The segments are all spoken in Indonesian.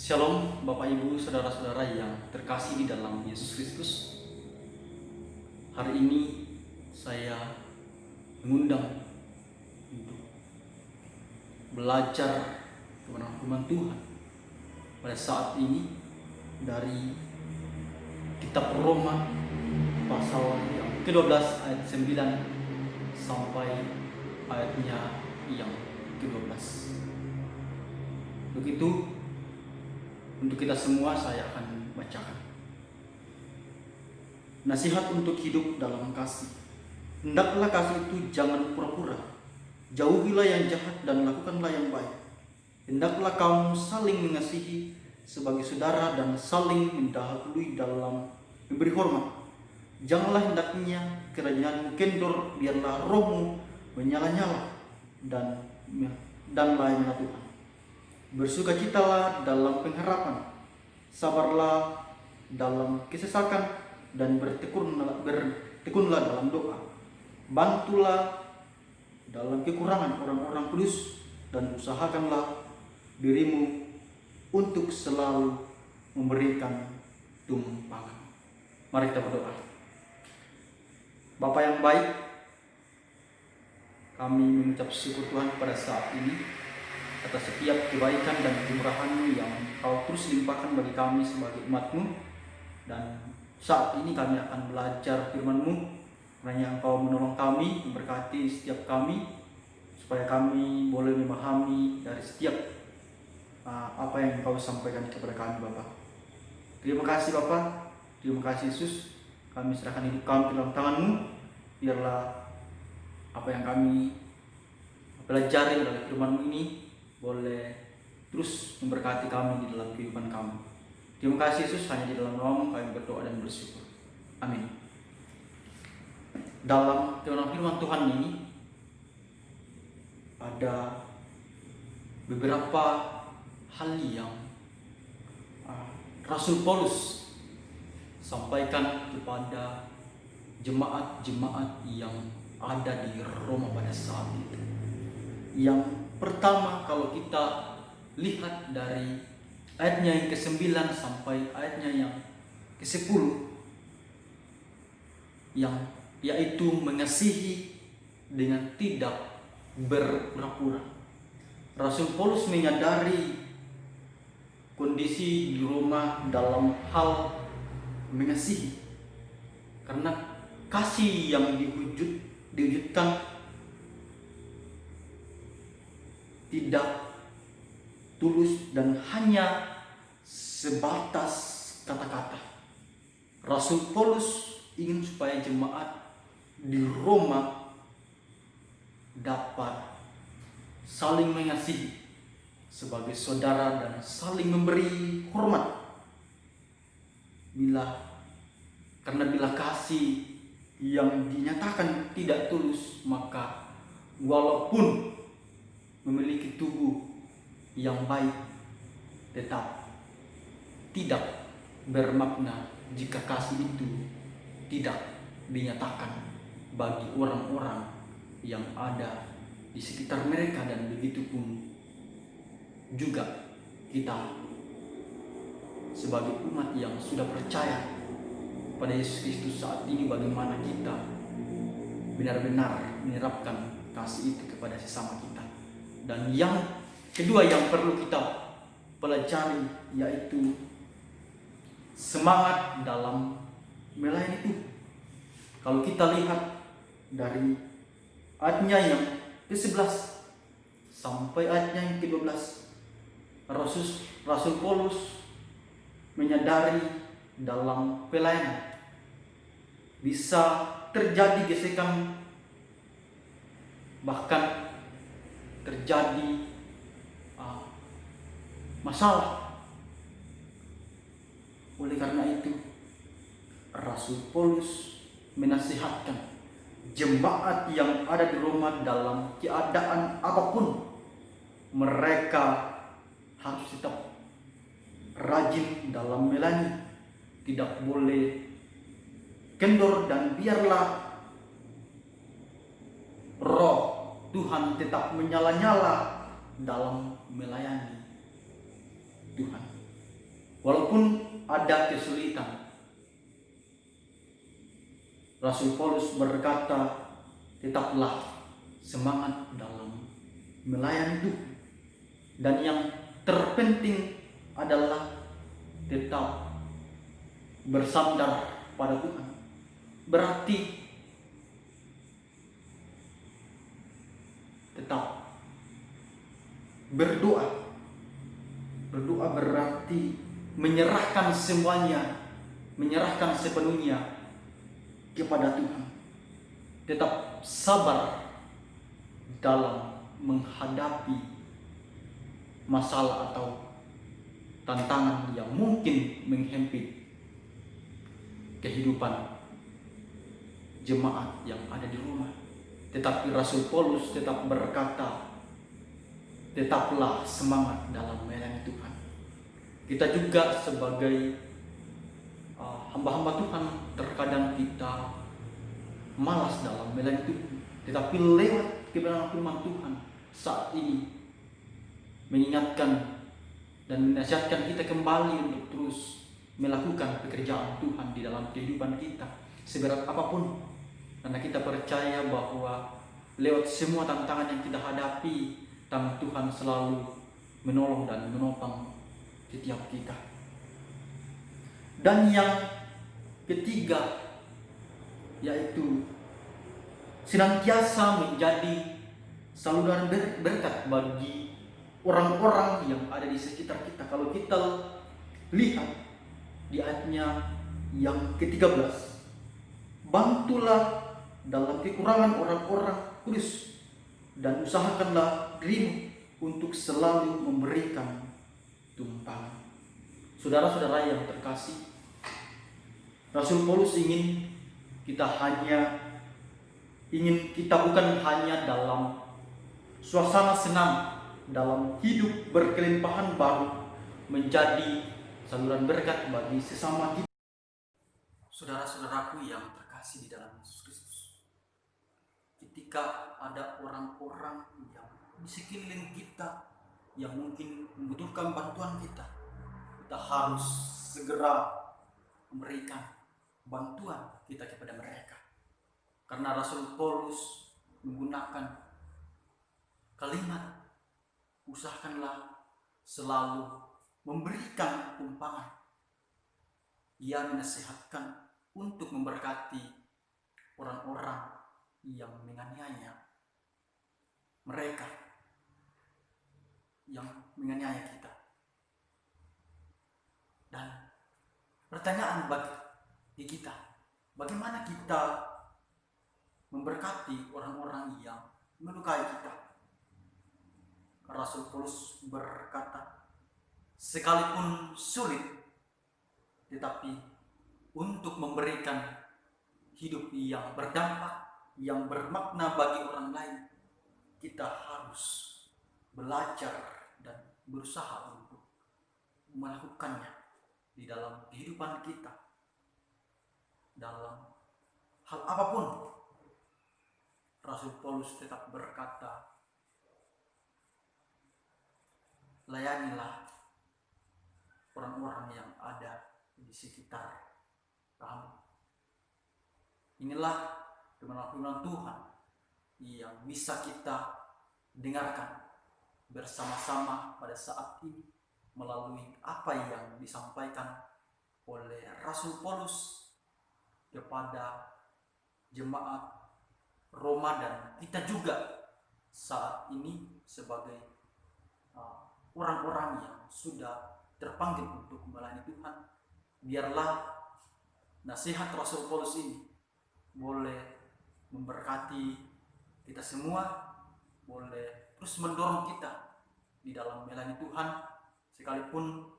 Shalom Bapak Ibu Saudara-saudara yang terkasih di dalam Yesus Kristus. Hari ini saya mengundang untuk belajar kebenaran firman Tuhan pada saat ini dari kitab Roma pasal yang ke-12 ayat 9 sampai ayatnya yang ke-12. Begitu untuk kita semua saya akan bacakan. Nasihat untuk hidup dalam kasih. Hendaklah kasih itu jangan pura-pura. Jauhilah yang jahat dan lakukanlah yang baik. Hendaklah kamu saling mengasihi sebagai saudara dan saling mendahului dalam memberi hormat. Janganlah hendaknya kerajinanmu kendor, biarlah rohmu menyala-nyala dan layanilah Tuhan. Bersukacitalah dalam pengharapan, sabarlah dalam kesesakan, dan bertekunlah dalam doa. Bantulah dalam kekurangan orang-orang kudus, dan usahakanlah dirimu untuk selalu memberikan tumpangan. Mari kita berdoa. Bapa yang baik, kami mengucap syukur Tuhan pada saat ini atas setiap kebaikan dan kemurahan-Mu yang Kau terus limpahkan bagi kami sebagai umat-Mu. Dan saat ini kami akan belajar firman-Mu, karena Engkau menolong kami, memberkati setiap kami, supaya kami boleh memahami dari setiap apa yang Engkau sampaikan kepada kami, Bapa. Terima kasih Bapa, terima kasih Yesus. Kami serahkan hidup kami ke dalam tangan-Mu. Biarlah apa yang kami pelajari dari firman-Mu ini boleh terus memberkati kami di dalam kehidupan kami. Terima kasih Yesus, hanya di dalam nama-Mu kami berdoa dan bersyukur. Amin. Dalam firman Tuhan ini ada beberapa hal yang Rasul Paulus sampaikan kepada jemaat-jemaat yang ada di Roma pada saat itu. Yang pertama, kalau kita lihat dari ayatnya yang ke-9 sampai ayatnya yang ke-10, yang yaitu mengasihi dengan tidak berpura-pura. Rasul Paulus menyadari kondisi di Roma dalam hal mengasihi, karena kasih yang diwujudkan tidak tulus dan hanya sebatas kata-kata. Rasul Paulus ingin supaya jemaat di Roma dapat saling mengasihi sebagai saudara dan saling memberi hormat. Karena bila kasih yang dinyatakan tidak tulus, maka walaupun memiliki tubuh yang baik, tetap tidak bermakna jika kasih itu tidak dinyatakan bagi orang-orang yang ada di sekitar mereka. Dan begitu pun juga kita sebagai umat yang sudah percaya pada Yesus Kristus saat ini, bagaimana kita benar-benar menerapkan kasih itu kepada sesama kita. Dan yang kedua yang perlu kita pelajari yaitu semangat dalam melayani itu. Kalau kita lihat dari ayatnya yang ke-11 sampai ayatnya yang ke-12, Rasul Paulus menyadari dalam pelayanan bisa terjadi gesekan, bahkan terjadi masalah. Oleh karena itu, Rasul Paulus menasihatkan jemaat yang ada di Roma dalam keadaan apapun, mereka harus tetap rajin dalam melayani, tidak boleh kendor, dan biarlah roh Tuhan tetap menyala-nyala dalam melayani Tuhan. Walaupun ada kesulitan, Rasul Paulus berkata, tetaplah semangat dalam melayani Tuhan. Dan yang terpenting adalah tetap bersandar pada Tuhan. Berarti tetap berdoa. Berdoa berarti menyerahkan semuanya, menyerahkan sepenuhnya kepada Tuhan. Tetap sabar dalam menghadapi masalah atau tantangan yang mungkin menghempit kehidupan jemaat yang ada di rumah. Tetapi Rasul Paulus tetap berkata, tetaplah semangat dalam melayani Tuhan. Kita juga sebagai hamba-hamba Tuhan, terkadang kita malas dalam melayani Tuhan. Tetapi lewat kebenaran firman Tuhan saat ini mengingatkan dan menasihatkan kita kembali untuk terus melakukan pekerjaan Tuhan di dalam kehidupan kita, seberat apapun. Karena kita percaya bahwa lewat semua tantangan yang kita hadapi, tangan Tuhan selalu menolong dan menopang setiap kita. Dan yang ketiga, yaitu senantiasa menjadi saluran berkat bagi orang-orang yang ada di sekitar kita. Kalau kita lihat di ayatnya yang ke-13, bantulah dalam kekurangan orang-orang kudus dan usahakanlah dirimu untuk selalu memberikan tumpangan. Saudara-saudara yang terkasih, Rasul Paulus ingin kita bukan hanya dalam suasana senang, dalam hidup berkelimpahan baru menjadi saluran berkat bagi sesama kita. Saudara-saudaraku yang terkasih di dalam Yesus Kristus, ketika ada orang-orang yang di sekeliling kita yang mungkin membutuhkan bantuan kita harus segera memberikan bantuan kita kepada mereka. Karena Rasul Paulus menggunakan kalimat, usahakanlah selalu memberikan tumpangan. Ia menasihatkan untuk memberkati orang-orang yang menganiaya mereka, yang menganiaya kita. Dan pertanyaan bagi kita, bagaimana kita memberkati orang-orang yang melukai kita? Rasul Paulus berkata, sekalipun sulit, tetapi untuk memberikan hidup yang berdampak, yang bermakna bagi orang lain, kita harus belajar dan berusaha untuk melakukannya di dalam kehidupan kita, dalam hal apapun. Rasul Paulus tetap berkata, layanilah orang-orang yang ada di sekitar kamu. Inilah firman Tuhan yang bisa kita dengarkan bersama-sama pada saat ini melalui apa yang disampaikan oleh Rasul Paulus kepada jemaat Roma, dan kita juga saat ini sebagai orang-orang yang sudah terpanggil untuk melayani Tuhan. Biarlah nasihat Rasul Paulus ini boleh memberkati kita semua, boleh terus mendorong kita di dalam melayani Tuhan, sekalipun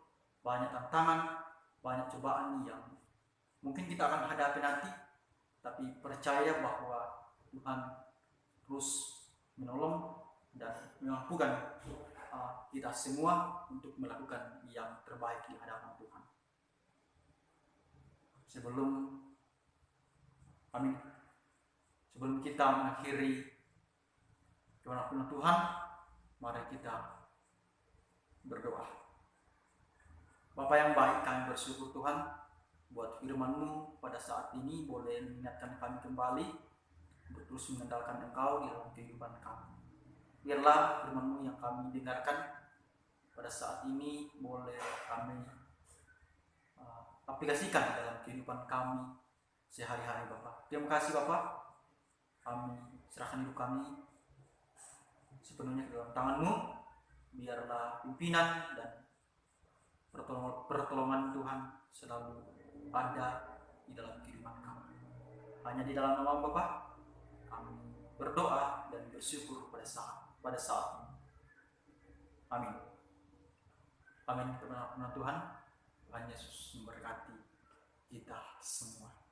banyak tantangan, banyak cobaan yang mungkin kita akan hadapi nanti, tapi percaya bahwa Tuhan terus menolong dan memampukan kita semua untuk melakukan yang terbaik di hadapan Tuhan. Sebelum kita mengakhiri firman Tuhan, mari kita berdoa. Bapa yang baik, kami bersyukur Tuhan buat firman-Mu pada saat ini boleh mengingatkan kami kembali untuk terus mengandalkan Engkau di dalam kehidupan kami. Biarlah firman-Mu yang kami dengarkan pada saat ini boleh kami aplikasikan dalam kehidupan kami sehari-hari Bapak. Terima kasih Bapak. Kami serahkan hidup kami sepenuhnya ke dalam tangan-Mu. Biarlah pimpinan dan pertolongan Tuhan selalu ada di dalam kehidupan kami. Hanya di dalam nama Bapa kami berdoa dan bersyukur pada saat ini. Amin. Amin. Kebenaran Tuhan, Tuhan Yesus memberkati kita semua.